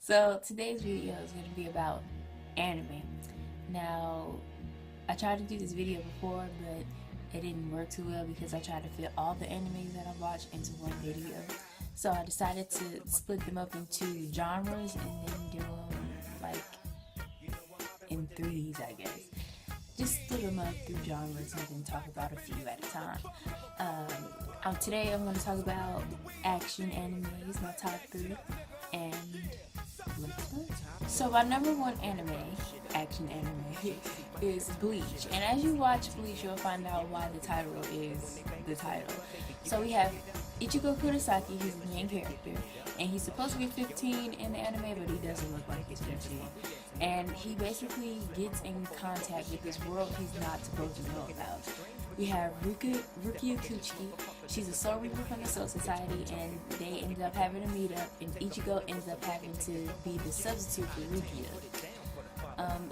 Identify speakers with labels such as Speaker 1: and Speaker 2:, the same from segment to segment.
Speaker 1: So today's video is going to be about anime. Now, I tried to do this video before, but it didn't work too well because I tried to fit all the animes that I watch into one video. So I decided to split them up into genres and then do them like in threes, I guess. Just split them up through genres and then talk about a few at a time. Today I'm going to talk about action animes, my top three, and let's go. So my number one action anime, is Bleach. And as you watch Bleach, you'll find out why the title is the title. So we have Ichigo Kurosaki, he's the main character, and he's supposed to be 15 in the anime, but he doesn't look like he's 15. And he basically gets in contact with this world he's not supposed to know about. We have Rukia Kuchiki. She's a Soul Reaper from the Soul Society, and they ended up having a meetup, and Ichigo ends up having to be the substitute for Rukia.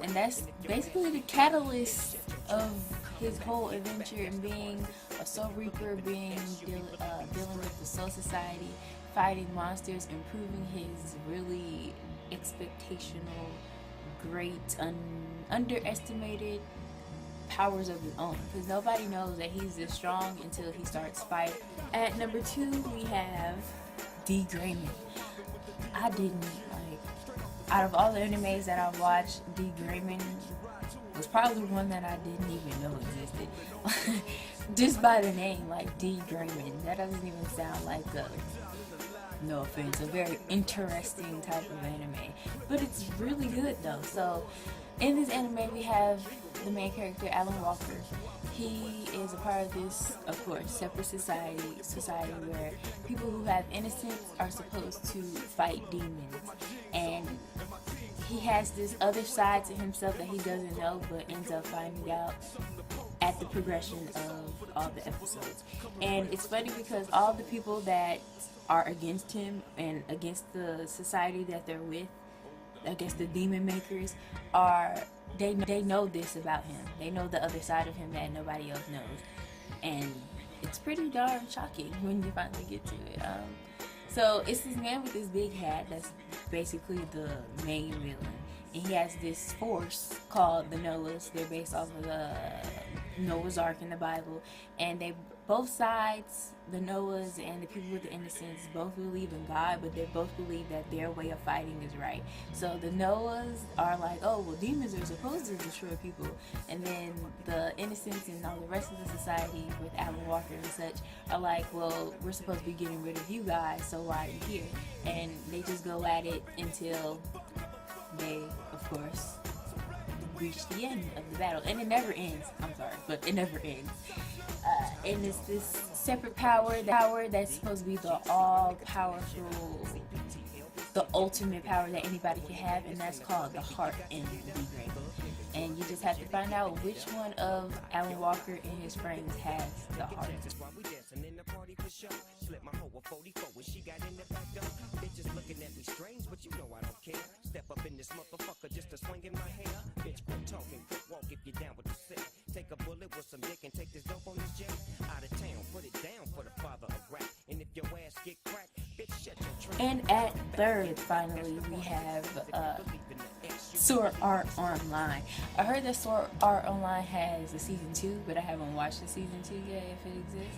Speaker 1: And that's basically the catalyst of his whole adventure and being a Soul Reaper, dealing with the Soul Society, fighting monsters, improving his really expectational, great, underestimated powers of his own, because nobody knows that he's this strong until he starts fighting. At number 2, we have D. Greymon. I didn't out of all the animes that I've watched, D. Greymon was probably one that I didn't even know existed. Just by the name, like D. Greymon, that doesn't even sound like no offense, a very interesting type of anime. But it's really good though. So in this anime we have the main character, Alan Walker. He is a part of this, of course, separate society where people who have innocence are supposed to fight demons. And he has this other side to himself that he doesn't know, but ends up finding out at the progression of all the episodes. And it's funny because all the people that are against him and against the society that they're with, against the demon makers, they know this about him. They know the other side of him that nobody else knows, and it's pretty darn shocking when you finally get to it. So it's this man with this big hat that's basically the main villain, and he has this force called the Noahs. They're based off of the Noah's Ark in the Bible, and both sides, the Noahs and the people with the innocence, both believe in God, but they both believe that their way of fighting is right. So the Noahs are like, oh, well, demons are supposed to destroy people, and then the innocents and all the rest of the society with Alan Walker and such are like, well, we're supposed to be getting rid of you guys, so why are you here? And they just go at it until they, of course, reach the end of the battle. And it never ends. I'm sorry, but it never ends. And it's this separate power that's supposed to be the all-powerful, the ultimate power that anybody can have, and that's called the heart in D. Greymon. And you just have to find out which one of Alan Walker and his friends has the heart. Step up in this motherfucker just a swing in my hair. Bitch, quit talking, quick walk if you're down with the set. Take a bullet with some dick and take this dope on this jet. Out of town, put it down for the father of rap. And if your ass get cracked, bitch, shut your trap. And at third, finally, we have Sword Art Online. I heard that Sword Art Online has a season 2, but I haven't watched the season 2 yet, if it exists.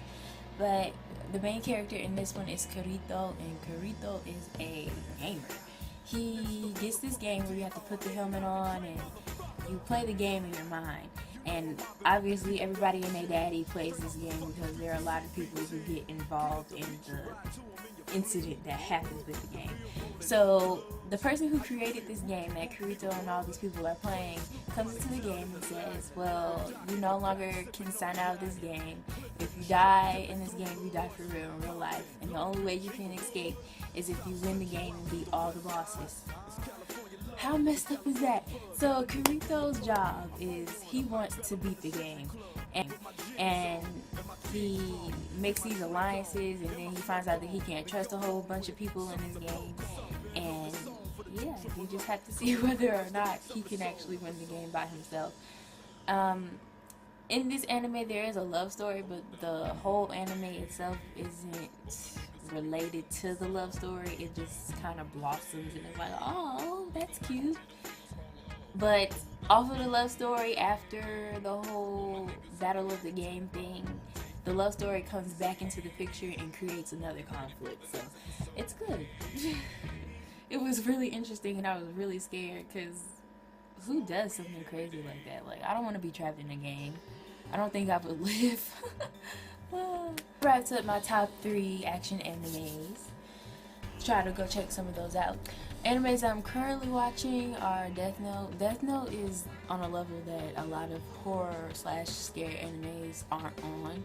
Speaker 1: But the main character in this one is Kirito, and Kirito is a gamer. He gets this game where you have to put the helmet on and you play the game in your mind. And obviously everybody and their daddy plays this game because there are a lot of people who get involved in the incident that happens with the game. So the person who created this game that Kirito and all these people are playing comes into the game and says, well, you no longer can sign out of this game. If you die in this game, you die for real in real life. And the only way you can escape is if you win the game and beat all the bosses. How messed up is that? So Kirito's job is he wants to beat the game, and he makes these alliances, and then he finds out that he can't trust a whole bunch of people in this game, and yeah, you just have to see whether or not he can actually win the game by himself. in this anime there is a love story, but the whole anime itself isn't related to the love story. It just kind of blossoms and it's like, oh, that's cute. But off of the love story, after the whole battle of the game thing, the love story comes back into the picture and creates another conflict. So it's good. It was really interesting and I was really scared because who does something crazy like that? Like, I don't want to be trapped in a game. I don't think I would live. Wraps up my top 3 action animes. Try to go check some of those out. Animes I'm currently watching are Death Note. Death Note is on a level that a lot of horror / scary animes aren't on.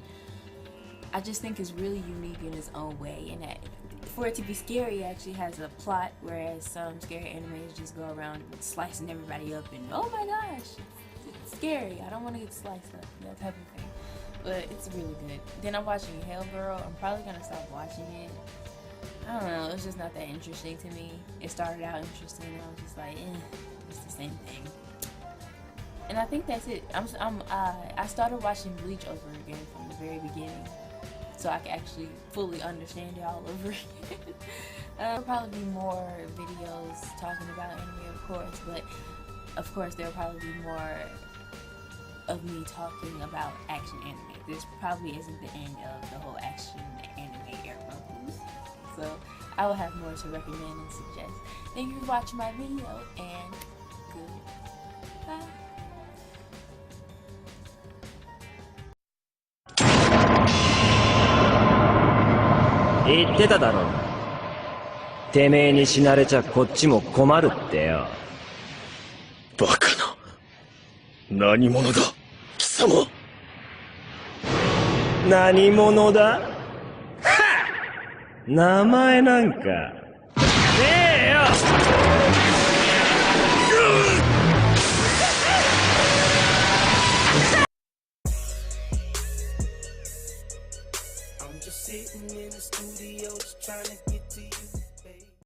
Speaker 1: I just think it's really unique in its own way, and that for it to be scary, it actually has a plot, whereas some scary animes just go around slicing everybody up and oh my gosh, it's scary. I don't want to get sliced up, that type of thing. But it's really good. Then I'm watching Hellgirl. I'm probably gonna stop watching it. I don't know, it's just not that interesting to me. It started out interesting and I was just like, it's the same thing. And I think that's it. I started watching Bleach over again from the very beginning, so I can actually fully understand it all over again. There'll probably be more videos talking about anime, of course, but of course there'll probably be more of me talking about action anime. This probably isn't the end of the whole action anime era. So I will have more to recommend and suggest. Thank you for watching my video, and goodbye.
Speaker 2: 言ってただろ。てめえに死なれちゃこっちも困るってよ。
Speaker 3: バカな。何者だ、貴様。
Speaker 2: 何者だ？名前なんかねえよ。
Speaker 4: I'm just sitting in the studio, just trying to get